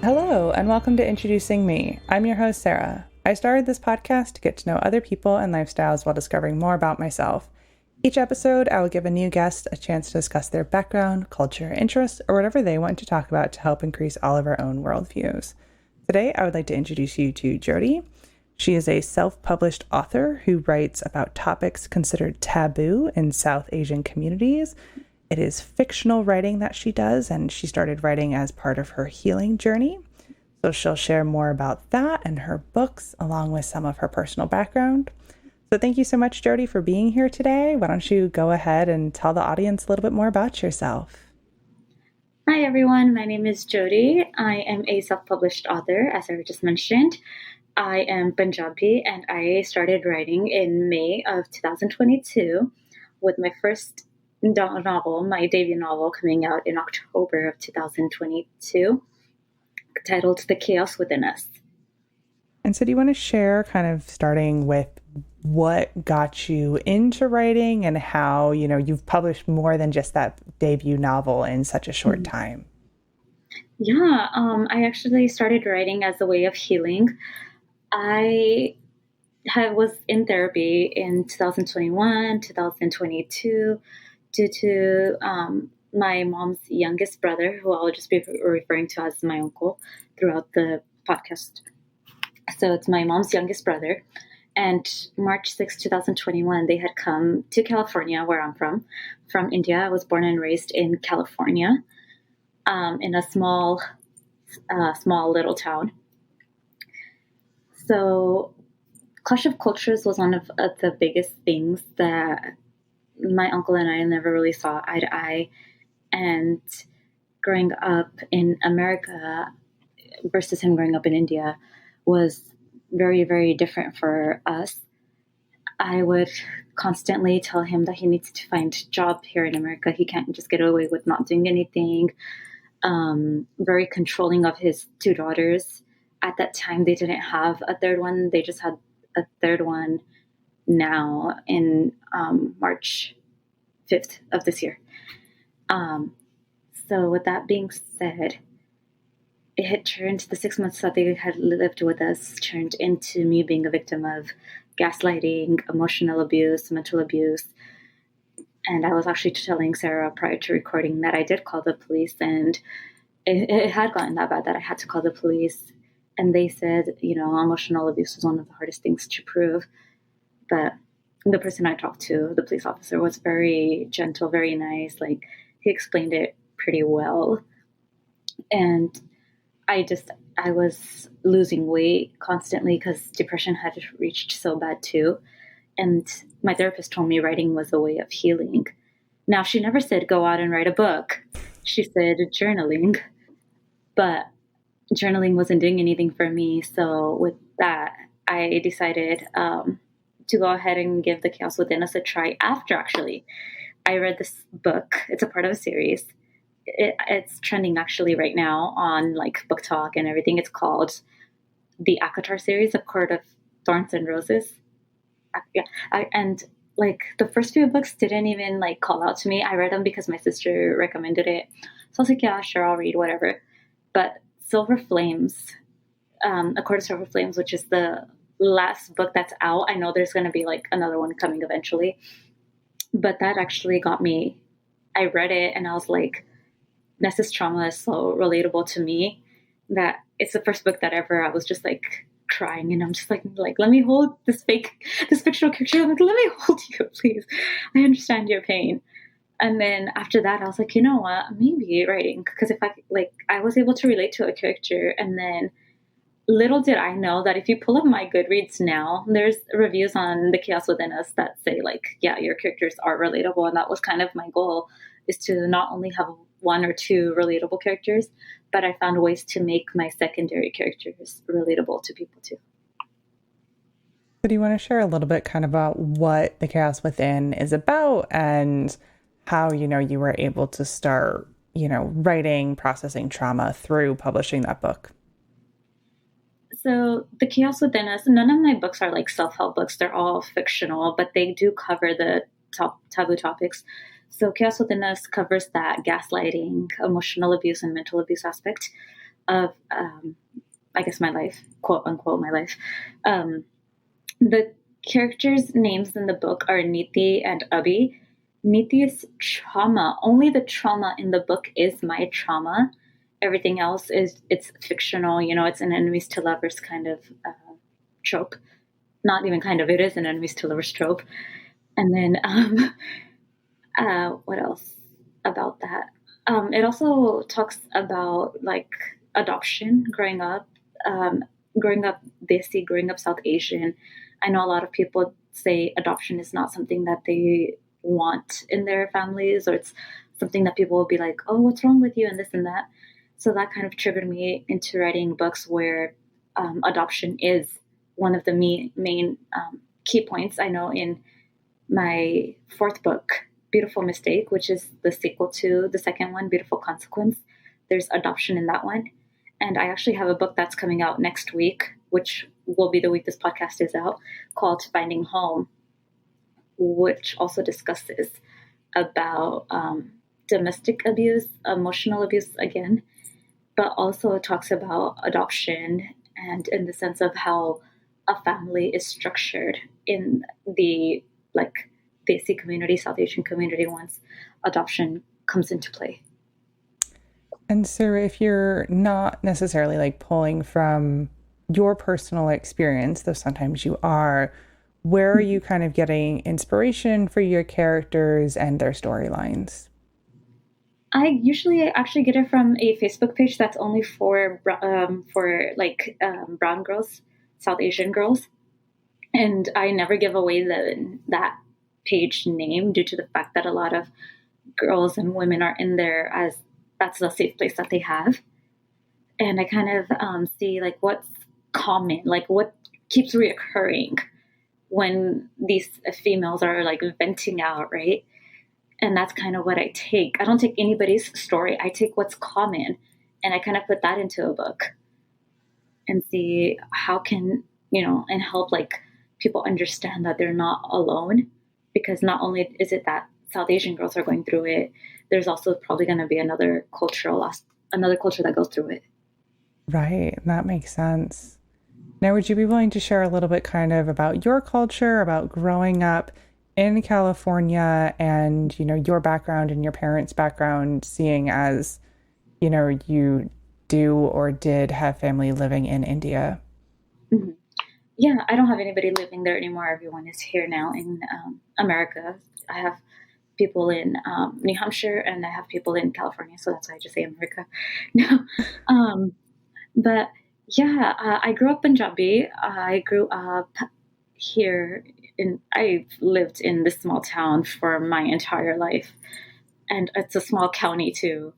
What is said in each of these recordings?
Hello, and welcome to Introducing Me. I'm your host, Sarah. I started this podcast to get to know other people and lifestyles while discovering more about myself. Each episode, I will give a new guest a chance to discuss their background, culture, interests, or whatever they want to talk about to help increase all of our own worldviews. Today, I would like to introduce you to Jyoti. She is a self-published author who writes about topics considered taboo in South Asian communities. It is fictional writing that she does, and she started writing as part of her healing journey. So she'll share more about that and her books, along with some of her personal background. So thank you so much, Jyoti, for being here today. Why don't you go ahead and tell the audience a little bit more about yourself? Hi, everyone. My name is Jyoti. I am a self-published author, as I just mentioned. I am Punjabi, and I started writing in May of 2022 with my first novel, my debut novel, coming out in October of 2022, titled The Chaos Within Us. And so do you want to share, kind of starting with what got you into writing and how, you've published more than just that debut novel in such a short time? Yeah, I actually started writing as a way of healing. I was in therapy in 2021, 2022, due to my mom's youngest brother, who I'll just be referring to as my uncle throughout the podcast. So it's my mom's youngest brother. And March 6, 2021, they had come to California, where I'm from India. I was born and raised in California, in a small little town. So Clash of Cultures was one of the biggest things that my uncle and I never really saw eye to eye. And growing up in America versus him growing up in India was very, very different for us. I would constantly tell him that he needs to find a job here in America. He can't just get away with not doing anything. Very controlling of his two daughters. At that time, they didn't have a third one. They just had a third one now in March 5th of this year. So with that being said, it had turned, the 6 months that they had lived with us turned into me being a victim of gaslighting, emotional abuse, mental abuse. And I was actually telling Sarah prior to recording that I did call the police, and it had gotten that bad that I had to call the police. And they said, emotional abuse was one of the hardest things to prove. But the person I talked to, the police officer, was very gentle, very nice. Like, he explained it pretty well. And I was losing weight constantly because depression had reached so bad too. And my therapist told me writing was a way of healing. Now, she never said go out and write a book. She said journaling. But journaling wasn't doing anything for me. So with that, I decided to go ahead and give The Chaos Within Us a try after, actually. I read this book. It's a part of a series. It's trending actually right now on like Book Talk and everything. It's called the Akatar series, A Court of Thorns and Roses. Yeah, and like the first few books didn't even like call out to me. I read them because my sister recommended it. So I was like, yeah, sure, I'll read whatever. But Silver Flames, A Court of Silver Flames, which is the last book that's out. I know there's going to be like another one coming eventually. But that actually got me. I read it and I was like, Nessa's trauma is so relatable to me that it's the first book that ever I was just like crying, and I'm just like let me hold this fictional character. I'm like, let me hold you, please. I understand your pain. And then after that, I was like, you know what? Maybe writing, because if I was able to relate to a character, and then little did I know that if you pull up my Goodreads now, there's reviews on The Chaos Within Us that say like, yeah, your characters are relatable, and that was kind of my goal, is to not only have one or two relatable characters, but I found ways to make my secondary characters relatable to people too. So do you want to share a little bit kind of about what The Chaos Within is about and how, you were able to start, writing, processing trauma through publishing that book? So The Chaos Within Us, none of my books are like self-help books. They're all fictional, but they do cover the top taboo topics. So Chaos Within Us covers that gaslighting, emotional abuse, and mental abuse aspect. of, I guess, my life, quote unquote, my life. The characters' names in the book are Niti and Abhi. Niti is trauma. Only the trauma in the book is my trauma. Everything else it's fictional. It's an enemies to lovers kind of trope. Not even kind of. It is an enemies to lovers trope. And then what else about that? It also talks about like adoption, growing up Desi, growing up South Asian. I know a lot of people say adoption is not something that they want in their families, or it's something that people will be like, oh, what's wrong with you, and this and that. So that kind of triggered me into writing books where adoption is one of the main key points. I know in my fourth book, Beautiful Mistake, which is the sequel to the second one, Beautiful Consequence, there's adoption in that one. And I actually have a book that's coming out next week, which will be the week this podcast is out, called Finding Home, which also discusses about domestic abuse, emotional abuse again, but also talks about adoption and in the sense of how a family is structured in the like Desi community, South Asian community, once adoption comes into play. And so if you're not necessarily like pulling from your personal experience, though sometimes you are, where are you kind of getting inspiration for your characters and their storylines? I usually actually get it from a Facebook page that's only for brown girls, South Asian girls, and I never give away that page name due to the fact that a lot of girls and women are in there as that's the safe place that they have. And I kind of see like what's common, like what keeps reoccurring when these females are like venting out, right? And that's kind of what I take. I don't take anybody's story. I take what's common and I kind of put that into a book and see how can, and help like people understand that they're not alone, because not only is it that South Asian girls are going through it, there's also probably going to be another culture that goes through it. Right. That makes sense. Now, would you be willing to share a little bit kind of about your culture, about growing up in California and, your background and your parents' background, seeing as, you do or did have family living in India? Mm-hmm. Yeah, I don't have anybody living there anymore. Everyone is here now in America. I have people in New Hampshire and I have people in California, so that's why I just say America. No, but yeah, I grew up Punjabi. I grew up here I lived in this small town for my entire life, and it's a small county too.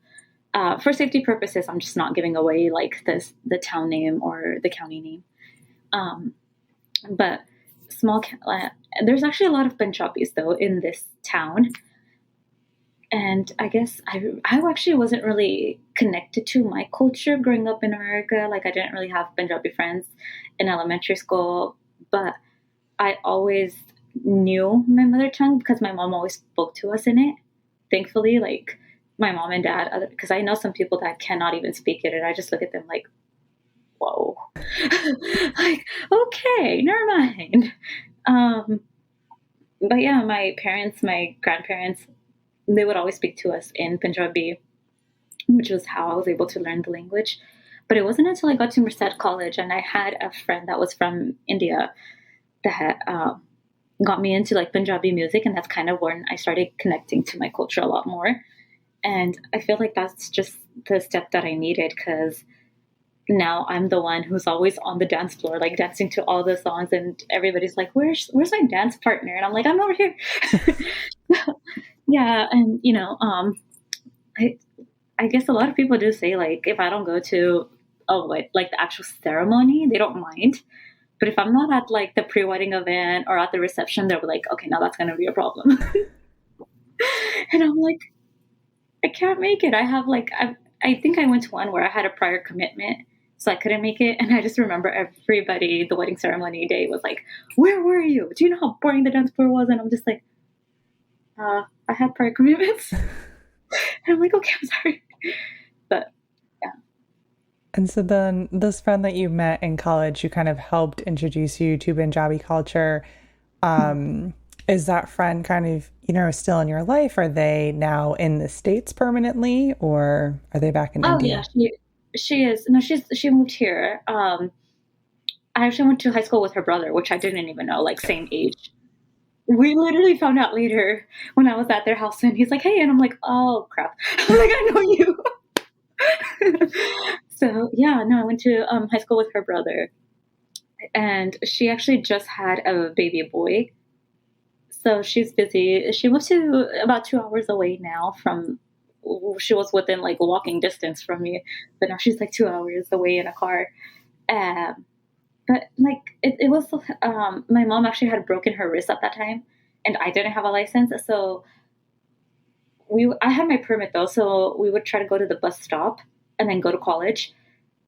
For safety purposes, I'm just not giving away like the town name or the county name. But there's actually a lot of Punjabis though in this town. And I guess I actually wasn't really connected to my culture growing up in America. Like I didn't really have Punjabi friends in elementary school, but I always knew my mother tongue because my mom always spoke to us in it. Thankfully, like my mom and dad, because I know some people that cannot even speak it, and I just look at them like, whoa, like, okay, never mind. But yeah, my parents, my grandparents, they would always speak to us in Punjabi, which was how I was able to learn the language. But it wasn't until I got to Merced College and I had a friend that was from India that got me into like Punjabi music, and that's kind of when I started connecting to my culture a lot more. And I feel like that's just the step that I needed, because now I'm the one who's always on the dance floor, like dancing to all the songs, and everybody's like, where's my dance partner? And I'm like, I'm over here. Yeah. And I guess a lot of people do say like, if I don't go to like the actual ceremony, they don't mind. But if I'm not at like the pre-wedding event or at the reception, they're like, okay, now that's going to be a problem. And I'm like, I can't make it. I have like, I think I went to one where I had a prior commitment, so I couldn't make it. And I just remember everybody, the wedding ceremony day was like, where were you? Do you know how boring the dance floor was? And I'm just like, I had prior commitments. And I'm like, okay, I'm sorry. But yeah. And so then this friend that you met in college who kind of helped introduce you to Punjabi culture, um, is that friend kind of, still in your life? Are they now in the States permanently or are they back in Oh yeah, India? she is. No, she moved here. I actually went to high school with her brother, which I didn't even know, like same age. We literally found out later when I was at their house, and he's like, "Hey," and I'm like, "Oh crap!" I'm like, "I know you." So yeah, no, I went to high school with her brother, and she actually just had a baby boy. So she's busy. She moved to about 2 hours away now from. She was within like walking distance from me, but now she's like 2 hours away in a car. Um, but like it was, my mom actually had broken her wrist at that time, and I didn't have a license, so I had my permit though, so we would try to go to the bus stop and then go to college,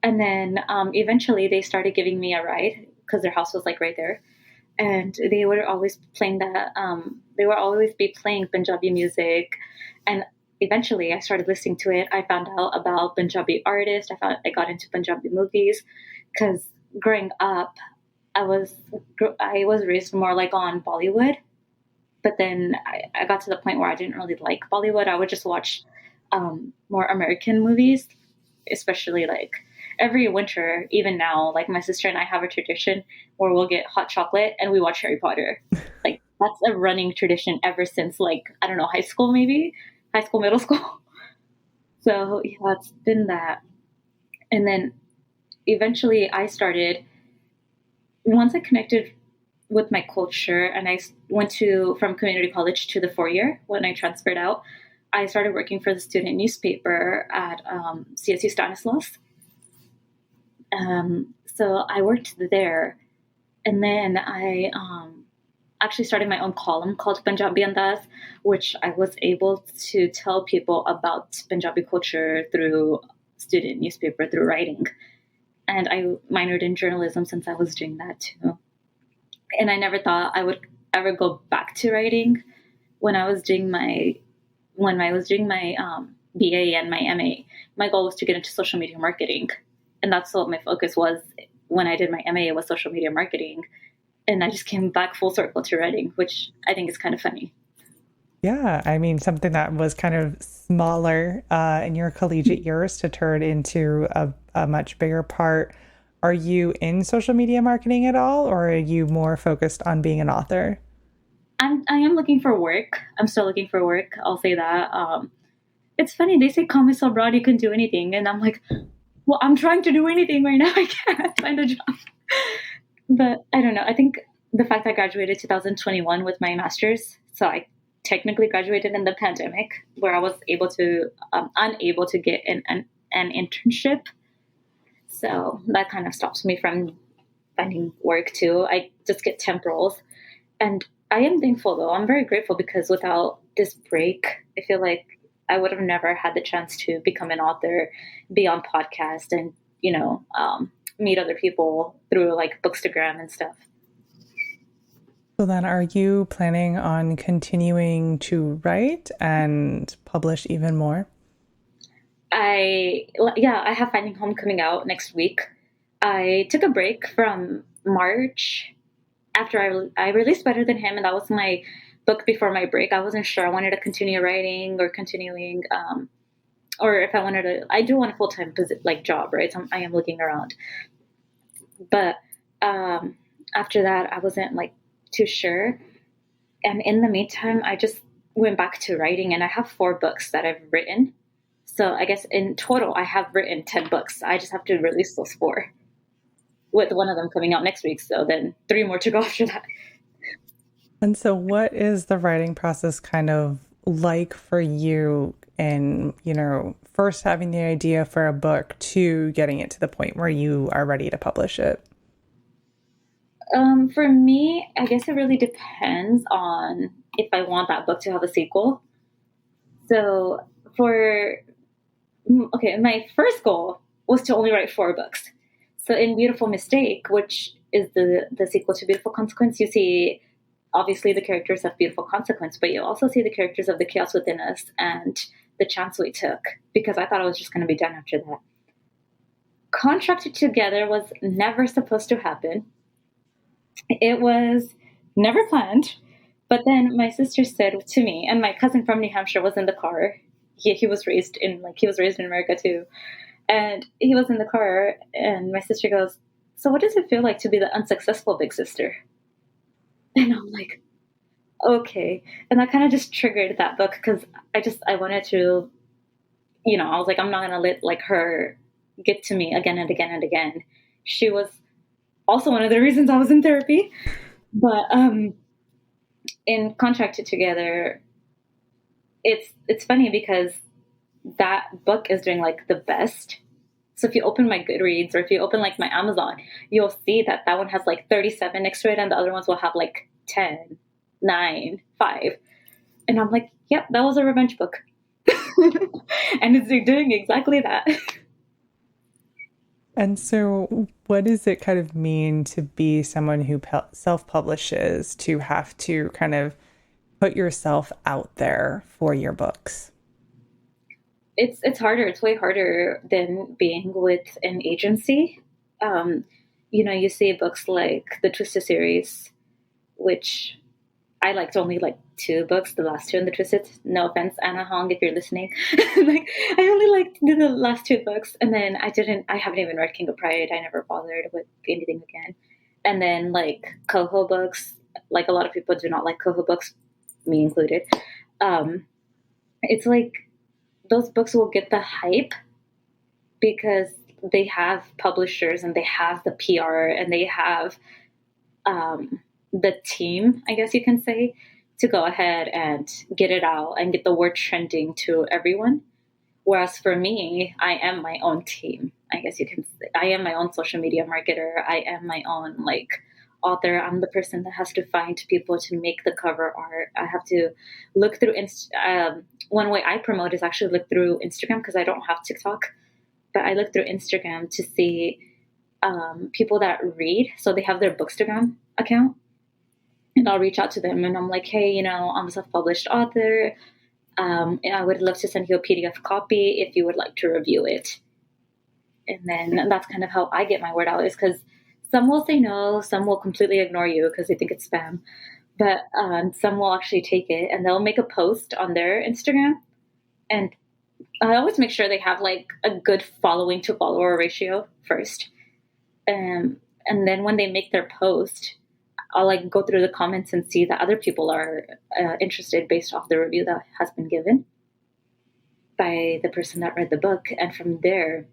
and then eventually they started giving me a ride because their house was like right there, and they were always playing that. They would always be playing Punjabi music, and eventually I started listening to it. I found out about Punjabi artists. I got into Punjabi movies because growing up, I was raised more like on Bollywood, but then I got to the point where I didn't really like Bollywood. I would just watch more American movies, especially like every winter, even now, like my sister and I have a tradition where we'll get hot chocolate and we watch Harry Potter. Like that's a running tradition ever since like, I don't know, high school maybe, high school, middle school. So yeah, it's been that. And then eventually I started, once I connected with my culture and I went to from community college to the 4 year when I transferred out, I started working for the student newspaper at CSU Stanislaus. So I worked there, and then I actually started my own column called Punjabi Andaz, which I was able to tell people about Punjabi culture through student newspaper through writing. And I minored in journalism since I was doing that too. And I never thought I would ever go back to writing. When I was doing my BA and my MA, my goal was to get into social media marketing, and that's what my focus was when I did my MA. Was social media marketing, and I just came back full circle to writing, which I think is kind of funny. Yeah, I mean, something that was kind of smaller in your collegiate years to turn into a much bigger part. Are you in social media marketing at all, or are you more focused on being an author? I am looking for work. I'm still looking for work. I'll say that. It's funny. They say come so broad you can do anything, and I'm like, well, I'm trying to do anything right now. I can't find a job. But I don't know. I think the fact I graduated 2021 with my master's, so I technically graduated in the pandemic, where I was unable to get an internship. So that kind of stops me from finding work too. I just get temp roles. And I am thankful though. I'm very grateful because without this break, I feel like I would have never had the chance to become an author, be on podcast, and meet other people through like Bookstagram and stuff. So then are you planning on continuing to write and publish even more? I have Finding Home coming out next week. I took a break from March after I released Better Than Him, and that was my book before my break. I wasn't sure I wanted to continue writing or continuing, or if I wanted to. I do want a full time like job, right? So I am looking around, but after that, I wasn't like too sure. And in the meantime, I just went back to writing, and I have 4 books that I've written. So I guess in total, I have written 10 books. I just have to release those 4, with one of them coming out next week. So then 3 more to go after that. And so what is the writing process kind of like for you in, first having the idea for a book to getting it to the point where you are ready to publish it? For me, I guess it really depends on if I want that book to have a sequel. So my first goal was to only write 4 books. So in Beautiful Mistake, which is the sequel to Beautiful Consequence, you see obviously the characters of Beautiful Consequence, but you also see the characters of The Chaos Within Us and The Chance We Took, because I thought I was just going to be done after that. Contracted Together was never supposed to happen. It was never planned. But then my sister said to me, and my cousin from New Hampshire was in the car. He was raised in America too. And he was in the car, and my sister goes, "So what does it feel like to be the unsuccessful big sister?" And I'm like, okay. And that kind of just triggered that book because I wanted to, I was like, I'm not going to let like her get to me again and again and again. She was also one of the reasons I was in therapy. But in Contracted Together, it's funny because that book is doing like the best. So if you open my Goodreads or if you open like my Amazon, you'll see that one has like 37 next to it and the other ones will have like 10, 9, 5. And I'm like, yep, that was a revenge book. And it's doing exactly that. And so, what does it kind of mean to be someone who self-publishes, to have to kind of put yourself out there for your books? It's harder. It's way harder than being with an agency. You see books like the Twisted series, which I liked only like 2 books, the last 2 in the Twisted. No offense, Anna Hong, if you're listening. Like, I only liked the last 2 books, and then I haven't even read King of Pride. I never bothered with anything again. And then like Coho books, like a lot of people do not like Coho books, me included. It's like those books will get the hype because they have publishers and they have the PR and they have the team, I guess you can say, to go ahead and get it out and get the word trending to everyone. Whereas for me, I am my own team. I guess you can say I am my own social media marketer. I am my own like author. I'm the person that has to find people to make the cover art. I have to look through. One way I promote is actually look through Instagram because I don't have TikTok, but I look through Instagram to see people that read. So they have their Bookstagram account. And I'll reach out to them and I'm like, hey, I'm a self-published author. And I would love to send you a PDF copy if you would like to review it. And then that's kind of how I get my word out, is because some will say no, some will completely ignore you because they think it's spam. But some will actually take it and they'll make a post on their Instagram. And I always make sure they have like a good following to follower ratio first. And then when they make their post, I'll like go through the comments and see that other people are interested based off the review that has been given by the person that read the book. And from there,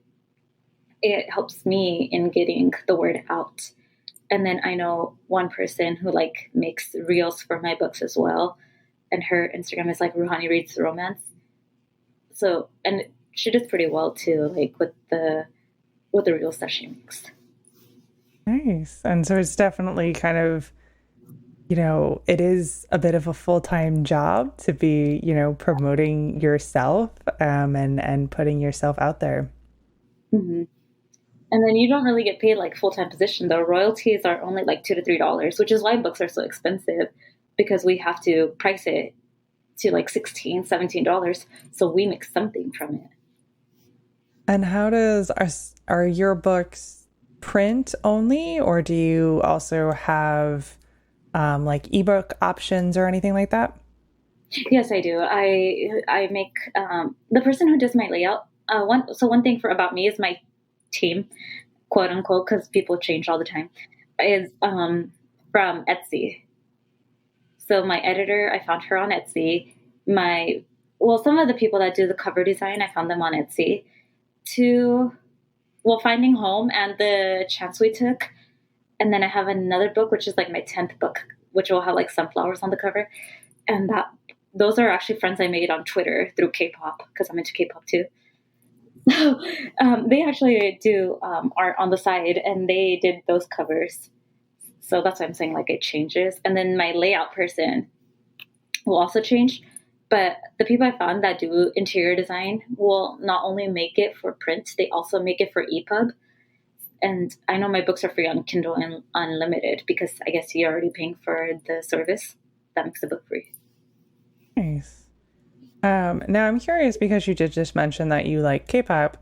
it helps me in getting the word out. And then I know one person who like makes reels for my books as well. And her Instagram is like Ruhani Reads Romance. So, and she does pretty well too, like with the reels that she makes. Nice. And so it's definitely kind of, it is a bit of a full-time job to be, promoting yourself and putting yourself out there. Mm-hmm. And then you don't really get paid like full-time position. The royalties are only like $2 to $3, which is why books are so expensive, because we have to price it to like $16, $17. So we make something from it. And how are your books print only, or do you also have like ebook options or anything like that? Yes, I do. I make the person who does my layout. One thing about me is my team, quote unquote, because people change all the time, is from Etsy. So my editor, I found her on Etsy. Some of the people that do the cover design, I found them on Etsy. Finding Home and The Chance We Took. And then I have another book, which is like my 10th book, which will have like sunflowers on the cover. And those are actually friends I made on Twitter through K-pop, because I'm into K-pop too. So they actually do art on the side, and they did those covers. So that's why I'm saying like it changes. And then my layout person will also change. But the people I found that do interior design will not only make it for print, they also make it for EPUB. And I know my books are free on Kindle and Unlimited because I guess you're already paying for the service. That makes the book free. Nice. Now I'm curious, because you did just mention that you like K-pop.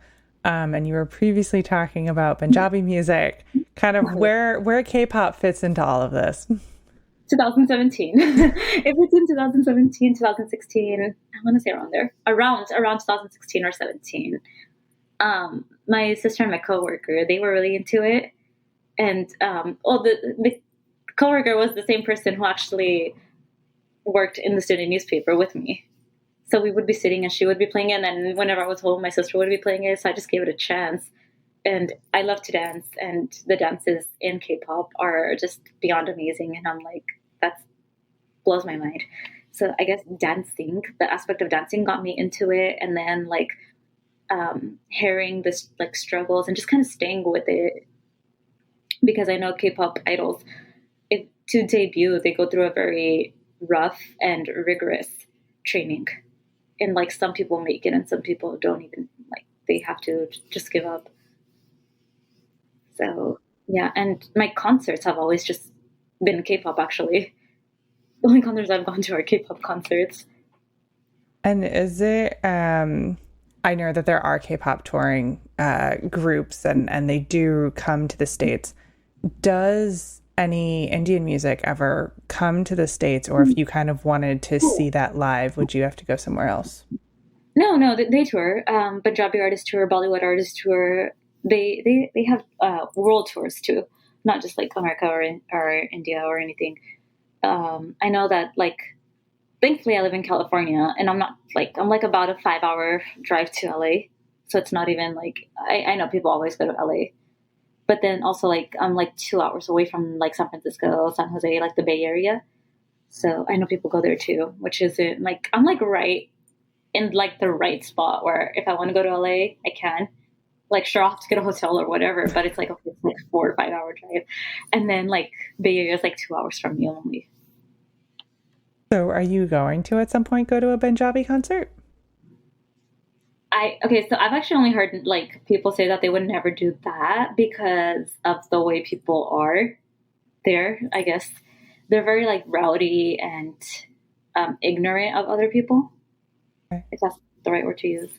And you were previously talking about Punjabi music, kind of where K-pop fits into all of this. 2017. If it's in 2017, 2016, I want to say around there, around 2016 or 17. My sister and my coworker, they were really into it, and the coworker was the same person who actually worked in the student newspaper with me. So we would be sitting and she would be playing it. And then whenever I was home, my sister would be playing it. So I just gave it a chance. And I love to dance. And the dances in K-pop are just beyond amazing. And I'm like, that blows my mind. So I guess dancing, the aspect of dancing got me into it. And then like hearing this like struggles and just kind of staying with it. Because I know K-pop idols, if to debut, they go through a very rough and rigorous training, and like some people make it and some people don't even, like they have to just give up. So yeah, and my concerts have always just been K-pop. Actually, the only concerts I've gone to are K-pop concerts. And is it, I know that there are K-pop touring groups and they do come to the States. Does any Indian music ever come to the States, or if you kind of wanted to see that live, would you have to go somewhere else? No, they tour. Punjabi artists tour, Bollywood artists tour. They have world tours too, not just like America or India or anything. I know that like thankfully I live in California, and I'm like about a 5 hour drive to LA, so it's not even like I know people always go to LA, but then also like I'm like 2 hours away from like San Francisco, San Jose, like the Bay Area. So I know people go there too, which isn't like I'm like right in like the right spot where if I want to go to LA, I can. Like sure, I'll have to get a hotel or whatever, but it's like okay, it's like 4 or 5 hour drive, and then like Bay Area is like 2 hours from me only. So are you going to at some point go to a Punjabi concert? So I've actually only heard like people say that they would never do that because of the way people are there. I guess they're very like rowdy and ignorant of other people, Okay. if that's the right word to use.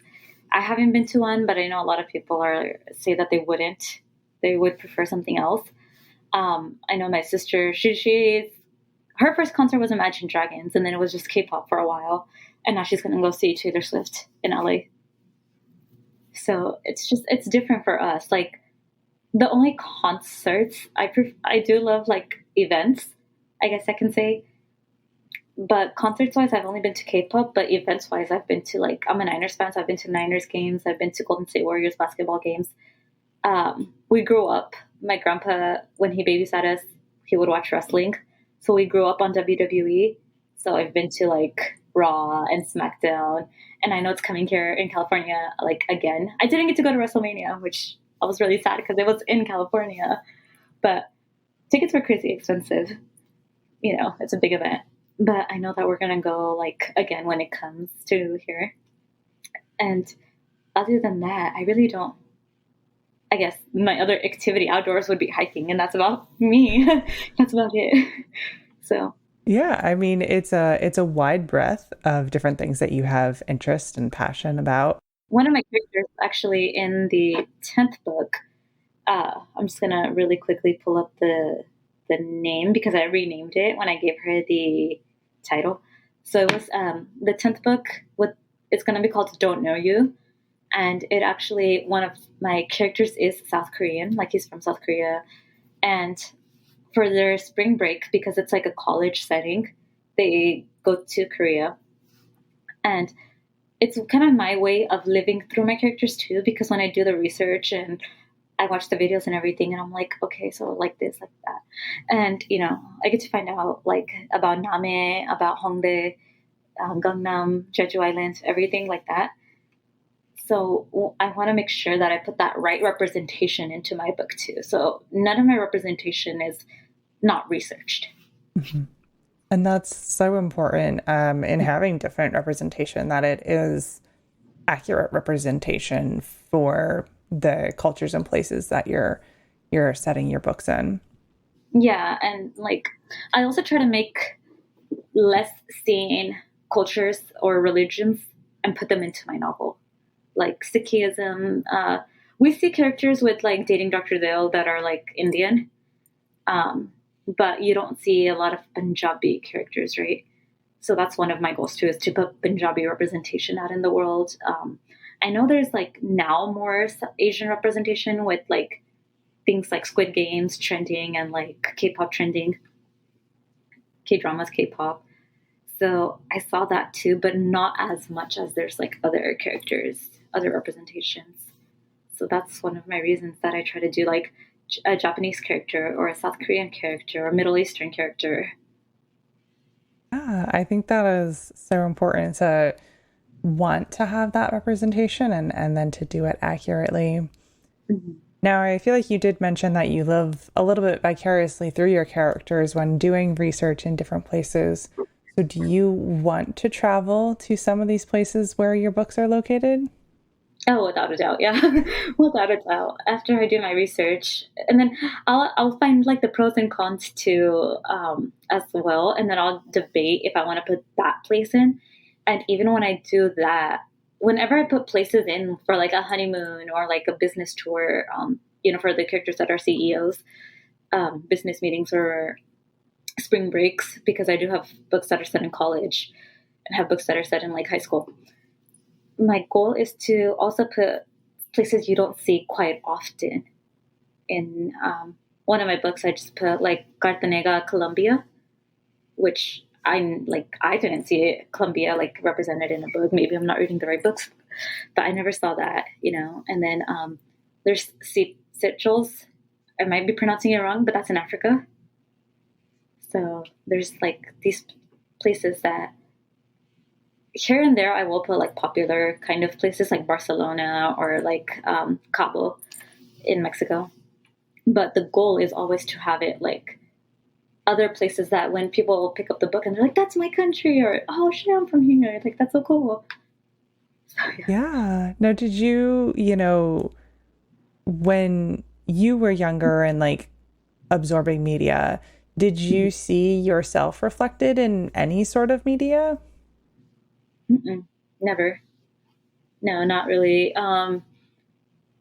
I haven't been to one, but I know a lot of people are say that they wouldn't. They would prefer something else. I know my sister. She's her first concert was Imagine Dragons, and then it was just K-pop for a while, and now she's gonna go see Taylor Swift in LA. So it's different for us. Like the only concerts I do love like events, I guess I can say. But concerts wise, I've only been to K-pop. But events wise, I've been to like I'm a Niners fan, so I've been to Niners games. I've been to Golden State Warriors basketball games. We grew up. My grandpa, when he babysat us, he would watch wrestling, so we grew up on WWE. So I've been to like Raw and SmackDown, and I know it's coming here in California like again. I didn't get to go to WrestleMania, which I was really sad because it was in California, but tickets were crazy expensive. You know, it's a big event. But I know that we're gonna go like again when it comes to here. And other than that, I really don't. I guess my other activity outdoors would be hiking, and that's about me. That's about it. So Yeah, I mean it's a wide breadth of different things that you have interest and passion about. one of my characters actually in the 10th book, I'm just gonna really quickly pull up the name because I renamed it when I gave her the title. So it was the 10th book. What it's gonna be called Don't Know You, and it actually one of my characters is South Korean, like he's from South Korea, and for their spring break because it's like a college setting, they go to Korea, and it's kind of my way of living through my characters too because when I do the research and I watch the videos and everything and I'm like okay so like this like that, and you know I get to find out like about Name, about Hongdae, Gangnam, Jeju Island, everything like that. So I want to make sure that I put that right representation into my book too, so none of my representation is not researched. Mhm. And that's so important in having different representation, that it is accurate representation for the cultures and places that you're setting your books in. Yeah, and like I also try to make less seen cultures or religions and put them into my novel. like Sikhism. We see characters with like dating Dr. Dale that are like Indian, um, but you don't see a lot of Punjabi characters, right? So that's one of my goals too, is to put Punjabi representation out in the world. I know there's like now more Asian representation with like things like Squid Games trending and like K-pop trending, K-dramas, K-pop. So I saw that too, but not as much as there's like other characters, other representations. So that's one of my reasons that I try to do like a Japanese character or a South Korean character or a Middle Eastern character. Yeah, I think that is so important to want to have that representation and then to do it accurately. Mm-hmm. Now, I feel like you did mention that you live a little bit vicariously through your characters when doing research in different places. So do you want to travel to some of these places where your books are located? Oh, without a doubt, yeah, without a doubt. After I do my research, and then I'll find like the pros and cons too, as well, and then I'll debate if I want to put that place in. And even when I do that, whenever I put places in for like a honeymoon or like a business tour, for the characters that are CEOs, business meetings or spring breaks, because I do have books that are set in college and have books that are set in like high school. My goal is to also put places you don't see quite often. In one of my books, I just put like Cartagena, Colombia, which I didn't see it, Colombia like represented in a book. Maybe I'm not reading the right books, but I never saw that, And then there's Seychelles. I might be pronouncing it wrong, but that's in Africa. So there's like these places that here and there I will put like popular kind of places like Barcelona or like Cabo in Mexico. But the goal is always to have it like other places that when people pick up the book and they're like, that's my country, or oh shit, I'm from here. Like, that's so cool. So, yeah. Yeah. Now, did you, when you were younger and like absorbing media, did you see yourself reflected in any sort of media? Mm-mm, never. No, not really.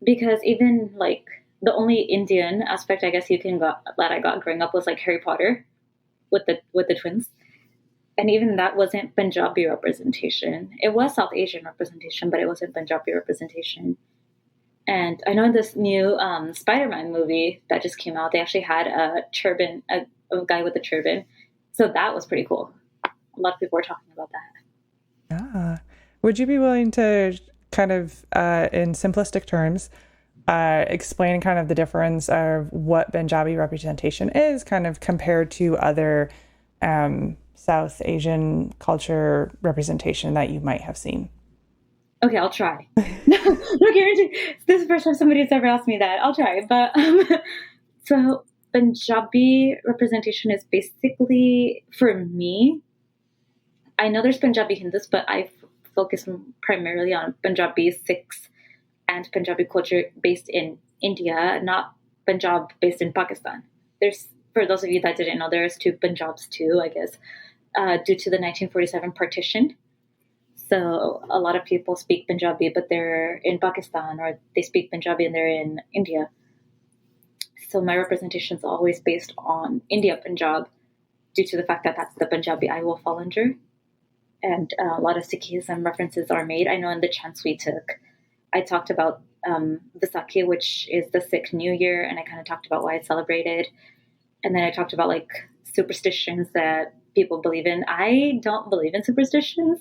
Because even like the only Indian aspect I guess that I got growing up was like Harry Potter with the twins. And even that wasn't Punjabi representation. It was South Asian representation, but it wasn't Punjabi representation. And I know in this new Spider-Man movie that just came out, they actually had a turban, a guy with a turban. So that was pretty cool. A lot of people were talking about that. Yeah. Would you be willing to kind of, in simplistic terms, explain kind of the difference of what Punjabi representation is kind of compared to other South Asian culture representation that you might have seen? Okay, I'll try. No guarantee. This is the first time somebody has ever asked me that. I'll try. But so Punjabi representation is basically, for me, I know there's Punjabi Hindus, but I focus primarily on Punjabi Sikhs and Punjabi culture based in India, not Punjab based in Pakistan. For those of you that didn't know, there's two Punjabs too, I guess, due to the 1947 partition. So a lot of people speak Punjabi, but they're in Pakistan, or they speak Punjabi and they're in India. So my representation is always based on India Punjab, due to the fact that that's the Punjabi I will fall under. And a lot of Sikhism references are made. I know in the chants we took, I talked about Vaisakhi, which is the Sikh New Year, and I kind of talked about why it's celebrated. And then I talked about like superstitions that people believe in. I don't believe in superstitions,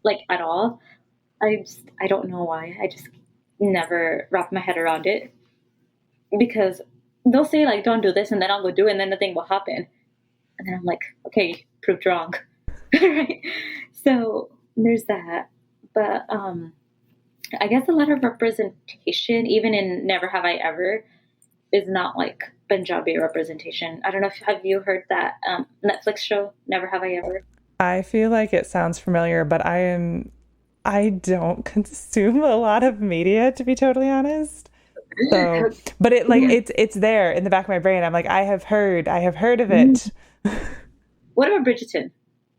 like at all. I don't know why. I just never wrap my head around it, because they'll say like, don't do this, and then I'll go do it, and then the thing will happen. And then I'm like, okay, proved wrong. Right? So there's that. But I guess a lot of representation, even in Never Have I Ever, is not like Punjabi representation. I don't know if have you heard that Netflix show, Never Have I Ever? I feel like it sounds familiar, but I don't consume a lot of media, to be totally honest. So, but it's there in the back of my brain. I'm like, I have heard of it. What about Bridgerton?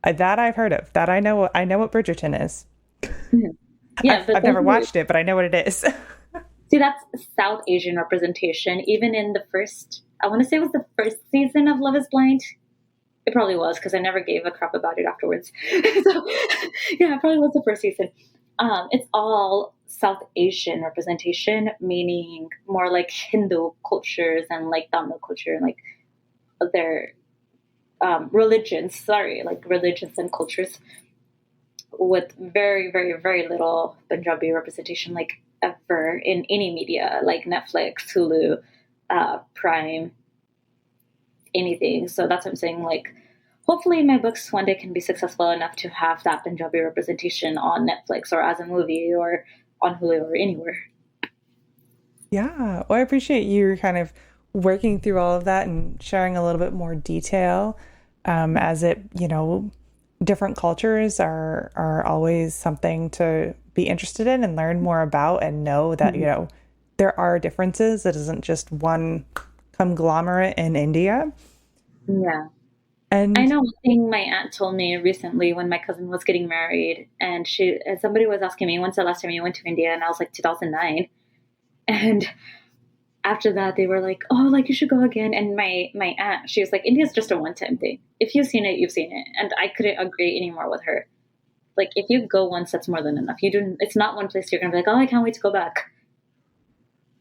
That I've heard of. That I know what Bridgerton is. Yeah, but I've never watched it, but I know what it is. see, that's South Asian representation. Even in the first, I want to say it was the first season of Love is Blind. It probably was because I never gave a crap about it afterwards. So, yeah, it probably was the first season. It's all South Asian representation, meaning more like Hindu cultures and like Tamil culture and like their religions. Sorry, like religions and cultures with very, very, very little Punjabi representation, like ever in any media, like Netflix, Hulu, Prime, anything. So that's what I'm saying. Like, hopefully, my books one day can be successful enough to have that Punjabi representation on Netflix or as a movie or on Hulu or anywhere. Yeah. Well, I appreciate you kind of working through all of that and sharing a little bit more detail, as it, different cultures are always something to be interested in and learn more about and know that, there are differences. It isn't just one conglomerate in India. Yeah. I And know one thing my aunt told me recently when my cousin was getting married, and somebody was asking me, when's the last time you went to India? And I was like, 2009. And after that, they were like, oh, like you should go again. And my aunt, she was like, India's just a one-time thing. If you've seen it, you've seen it. And I couldn't agree anymore with her. Like, if you go once, that's more than enough. You do. It's not one place you're gonna be like, oh, I can't wait to go back.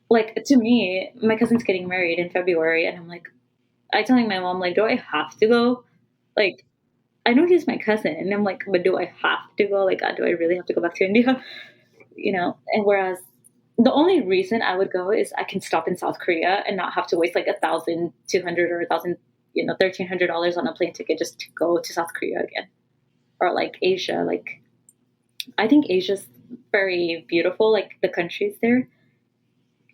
Like, to me, my cousin's getting married in February, and I'm like, I telling my mom, like, do I have to go? Like, I know he's my cousin, and I'm like, but do I have to go? Like, do I really have to go back to India? And whereas the only reason I would go is I can stop in South Korea and not have to waste like 1,200 or 1,000, $1,300 on a plane ticket just to go to South Korea again, or like Asia. Like, I think Asia's very beautiful, like the countries there,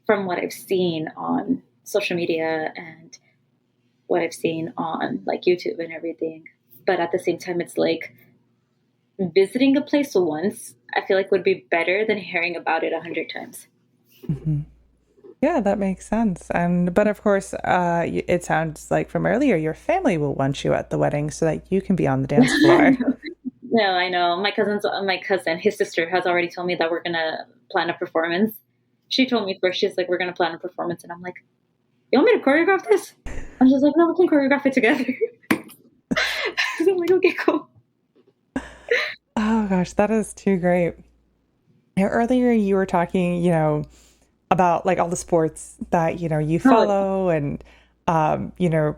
from what I've seen on social media and what I've seen on like YouTube and everything. But at the same time, it's like visiting a place once, I feel like would be better than hearing about it 100 times. mhm. Yeah, that makes sense. But of course, it sounds like from earlier, your family will want you at the wedding so that you can be on the dance floor. No, I know. My cousin, his sister has already told me that we're gonna plan a performance. She told me first, she's like, we're gonna plan a performance, and I'm like, you want me to choreograph this? And she's like, no, we can choreograph it together. So I'm like, okay, cool. Oh gosh, that is too great. Earlier you were talking, about like all the sports that, you Oh, follow and,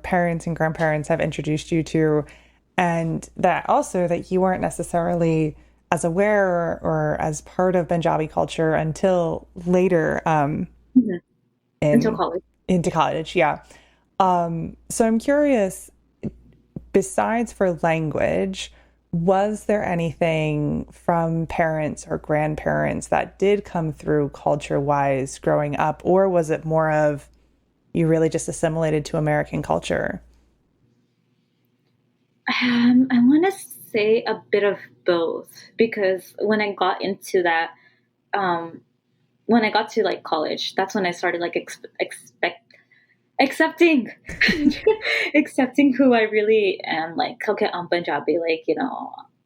parents and grandparents have introduced you to, and that also that you weren't necessarily as aware or as part of Punjabi culture until later, mhm. Until in college. into college. Yeah. So I'm curious, besides for language, was there anything from parents or grandparents that did come through culture wise growing up, or was it more of you really just assimilated to American culture? I want to say a bit of both because when I got into that, um, when I got to like college, that's when I started like accepting, accepting who I really am. Like, okay, I'm Punjabi,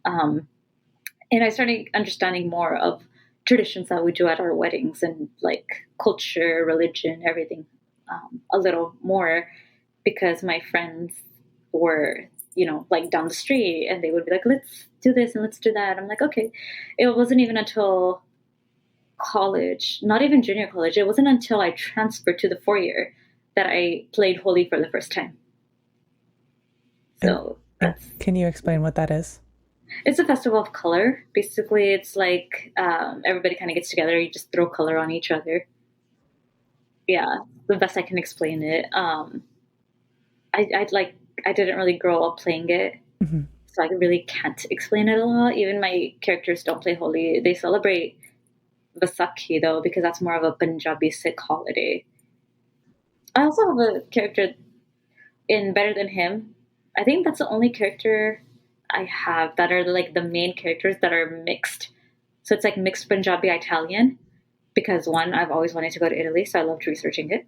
um, and I started understanding more of traditions that we do at our weddings and like culture, religion, everything, a little more because my friends were, like down the street and they would be like, let's do this and let's do that. I'm like, okay. It wasn't even until college, not even junior college, it wasn't until I transferred to the 4 year that I played Holi for the first time. And, So and that's can you explain what that is? it's a festival of color. Basically, it's like everybody kind of gets together. You just throw color on each other. Yeah, the best I can explain it. I didn't really grow up playing it, Hmm. so I really can't explain it a lot. Even my characters don't play Holi. They celebrate Vaisakhi though, because that's more of a Punjabi Sikh holiday. I also have a character in Better Than Him. I think that's the only character I have that are like the main characters that are mixed. So it's like mixed Punjabi Italian because one, I've always wanted to go to Italy, so I loved researching it.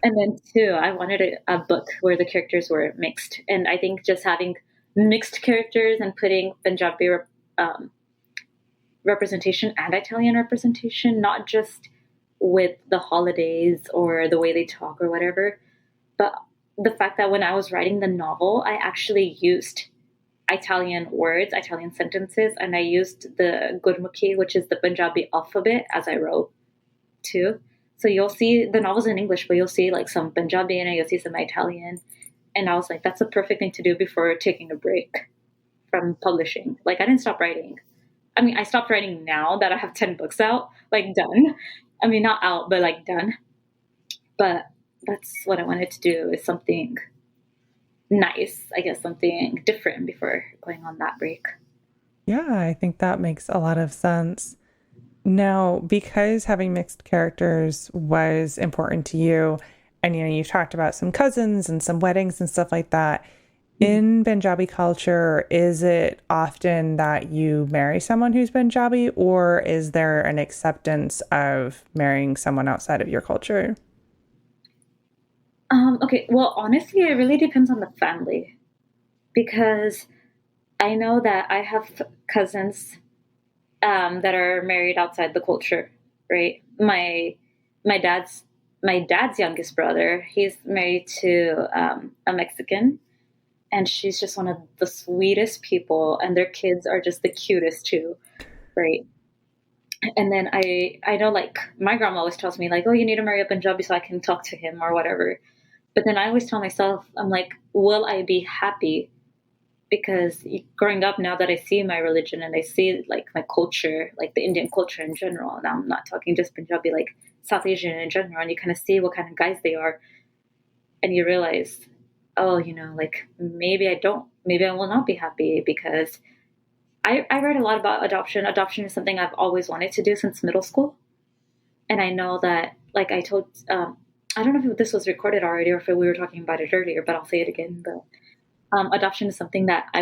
And then two, I wanted a book where the characters were mixed. And I think just having mixed characters and putting Punjabi um, representation and Italian representation, not just with the holidays or the way they talk or whatever, but the fact that when I was writing the novel, I actually used Italian words, Italian sentences, and I used the Gurmukhi, which is the Punjabi alphabet, as I wrote too. So you'll see the novel's in English, but you'll see like some Punjabi in it, you'll see some Italian. And I was like, that's a perfect thing to do before taking a break from publishing. Like, I didn't stop writing. I mean, I stopped writing now that I have 10 books out, like done. I mean, not out, but like done. But that's what I wanted to do, is something nice, I guess, something different before going on that break. Yeah, I think that makes a lot of sense. Now, because having mixed characters was important to you, and you've talked about some cousins and some weddings and stuff like that. In Punjabi culture, is it often that you marry someone who's Punjabi, or is there an acceptance of marrying someone outside of your culture? Okay, well, honestly, it really depends on the family, because I know that I have cousins that are married outside the culture, right? My dad's youngest brother, he's married to a Mexican, and she's just one of the sweetest people, and their kids are just the cutest too, right? And then I know, like, my grandma always tells me like, oh, you need to marry a Punjabi so I can talk to him or whatever. But then I always tell myself, I'm like, will I be happy? Because growing up, now that I see my religion and I see like my culture, like the Indian culture in general, and I'm not talking just Punjabi, like South Asian in general, and you kind of see what kind of guys they are, and you realize, oh, like maybe I will not be happy, because I read a lot about adoption. Adoption is something I've always wanted to do since middle school. And I know that, like I told, I don't know if this was recorded already or if we were talking about it earlier, but I'll say it again. But adoption is something that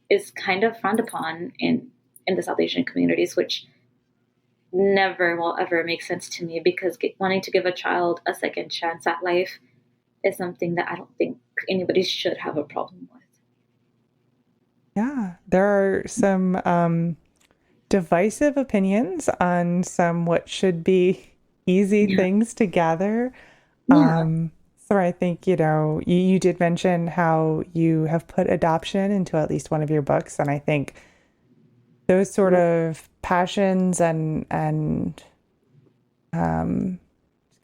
is kind of frowned upon in the South Asian communities, which never will ever make sense to me, because wanting to give a child a second chance at life is something that I don't think anybody should have a problem with. Yeah, there are some divisive opinions on some what should be easy Yeah. things to gather. Yeah. So I think, you did mention how you have put adoption into at least one of your books. And I think those sort of passions and kind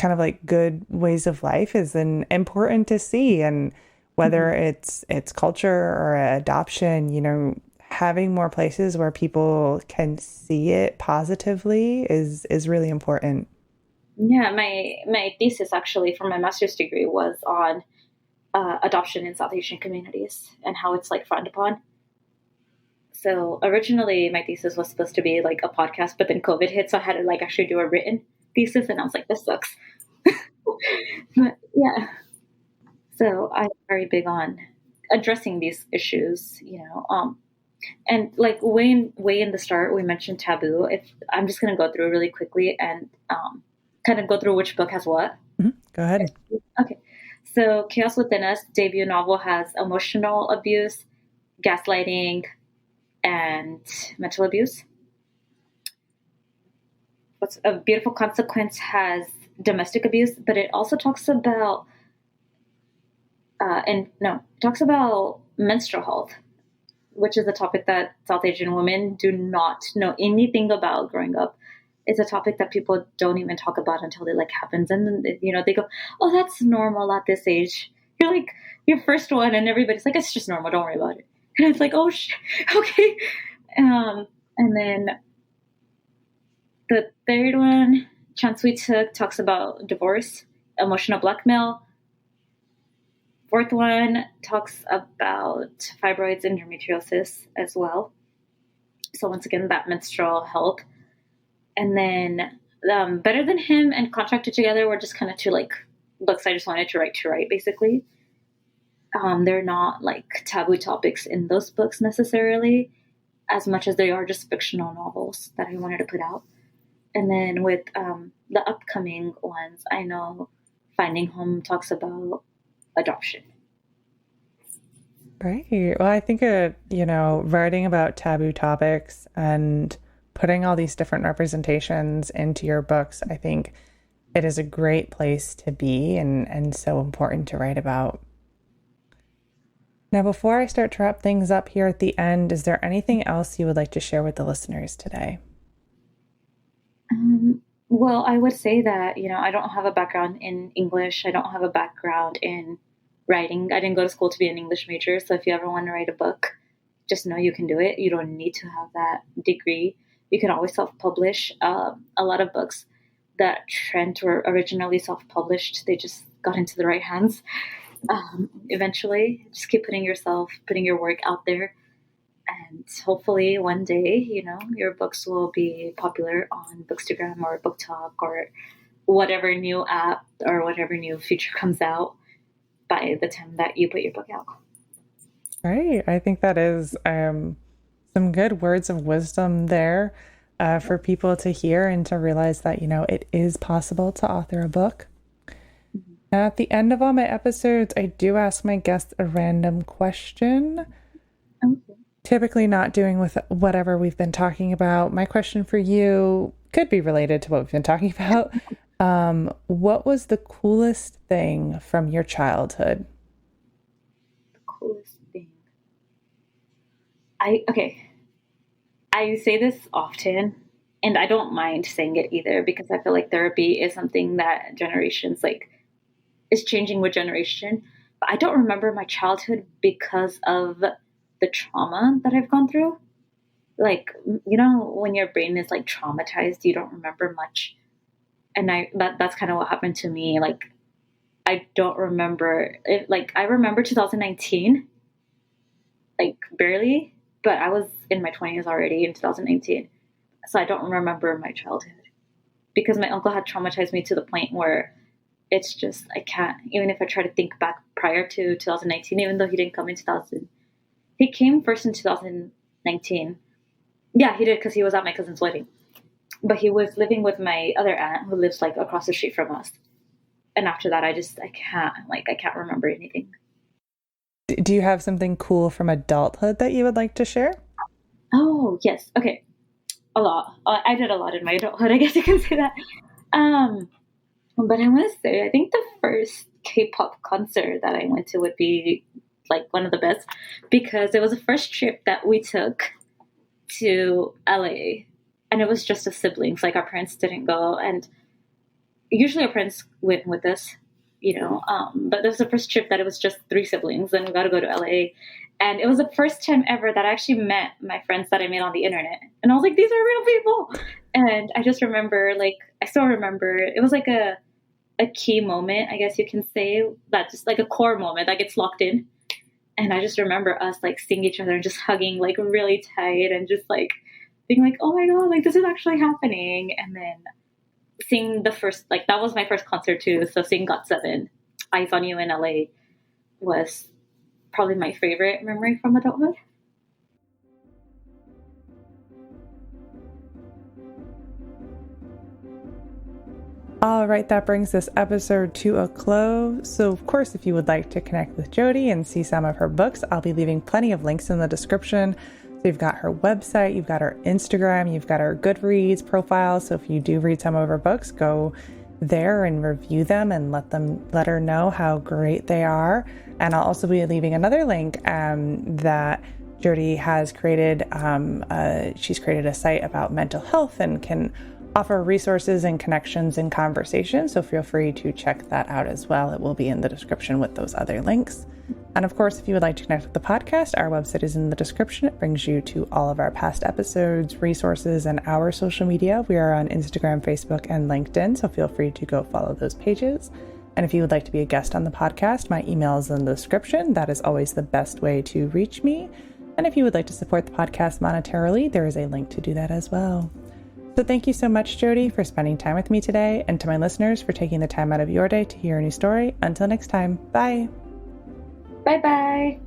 of like good ways of life is important to see. And whether it's culture or adoption, having more places where people can see it positively is really important. Yeah, my thesis actually for my master's degree was on adoption in South Asian communities and how it's like frowned upon. So originally my thesis was supposed to be like a podcast, but then COVID hit, so I had to like actually do a written thesis, and I was like, this sucks. But yeah, so I'm very big on addressing these issues, and like way in the start, we mentioned taboo. If I'm just gonna go through really quickly and kind of go through which book has what. Go ahead. Okay, so Chaos Within Us debut novel has emotional abuse, gaslighting, and mental abuse. What's a Beautiful Consequence has domestic abuse, but it also talks about talks about menstrual health, which is a topic that South Asian women do not know anything about growing up. It's a topic that people don't even talk about until it like happens, and then they go, "Oh, that's normal at this age." You're like your first one, and everybody's like, "It's just normal. Don't worry about it." And it's like, "Oh, okay." And then the third one, Chance We Took, talks about divorce, emotional blackmail. Fourth one talks about fibroids and endometriosis as well. So once again, that menstrual health. And then Better Than Him and Contracted Together were just kind of two like books I just wanted to write basically. They're not like taboo topics in those books necessarily, as much as they are just fictional novels that I wanted to put out. And then with the upcoming ones, I know Finding Home talks about adoption. Right. Well, I think, writing about taboo topics and putting all these different representations into your books. I think it is a great place to be and so important to write about. Now, before I start to wrap things up here at the end, is there anything else you would like to share with the listeners today? Well, I would say that, I don't have a background in English. I don't have a background in writing. I didn't go to school to be an English major. So if you ever want to write a book, just know you can do it. You don't need to have that degree. You can always self-publish. A lot of books that Trent were originally self-published, they just got into the right hands. Eventually, just keep putting your work out there. And hopefully one day, your books will be popular on Bookstagram or Book Talk or whatever new app or whatever new feature comes out by the time that you put your book out. Right. I think that is some good words of wisdom there for people to hear and to realize that, it is possible to author a book. Now, at the end of all my episodes, I do ask my guests a random question. Okay. Typically not doing with whatever we've been talking about. My question for you could be related to what we've been talking about. What was the coolest thing from your childhood? The coolest thing. I say this often, and I don't mind saying it either, because I feel like therapy is something that generations is changing with generation. But I don't remember my childhood because of the trauma that I've gone through. When your brain is traumatized, you don't remember much. And that's kind of what happened to me. I don't remember it. I remember 2019, barely, but I was in my 20s already in 2019. So I don't remember my childhood because my uncle had traumatized me to the point where it's just, I can't, even if I try to think back prior to 2019, even though he didn't come in 2000. He came first in 2019. Yeah, he did, because he was at my cousin's wedding. But he was living with my other aunt who lives across the street from us. And after that, I can't remember anything. Do you have something cool from adulthood that you would like to share? Oh, yes. Okay. A lot. I did a lot in my adulthood, I guess you can say that. But I want to say, I think the first K-pop concert that I went to would be one of the best, because it was the first trip that we took to LA, and it was just as siblings. Our parents didn't go, and usually our parents went with us, but this was the first trip that it was just 3 siblings, and we got to go to LA. And it was the first time ever that I actually met my friends that I made on the internet. And I was like, these are real people. And I just remember, I still remember, it was a key moment, I guess you can say, that just a core moment that gets locked in. And I just remember us seeing each other and just hugging really tight and just being oh my God, this is actually happening. And then seeing the first, that was my first concert too. So seeing GOT7, Eyes on You in LA was probably my favorite memory from adulthood. All right, that brings this episode to a close. So, of course, if you would like to connect with Jyoti and see some of her books, I'll be leaving plenty of links in the description. So you've got her website, you've got her Instagram, you've got her Goodreads profile. So if you do read some of her books, go there and review them and let her know how great they are. And I'll also be leaving another link that Jyoti has created. She's created a site about mental health and can offer resources and connections and conversations. So feel free to check that out as well. It will be in the description with those other links. And of course, if you would like to connect with the podcast, our website is in the description. It brings you to all of our past episodes, resources, and our social media. We are on Instagram, Facebook, and LinkedIn. So feel free to go follow those pages. And if you would like to be a guest on the podcast, my email is in the description. That is always the best way to reach me. And if you would like to support the podcast monetarily, there is a link to do that as well. So thank you so much, Jyoti, for spending time with me today, and to my listeners for taking the time out of your day to hear a new story. Until next time, bye. Bye-bye.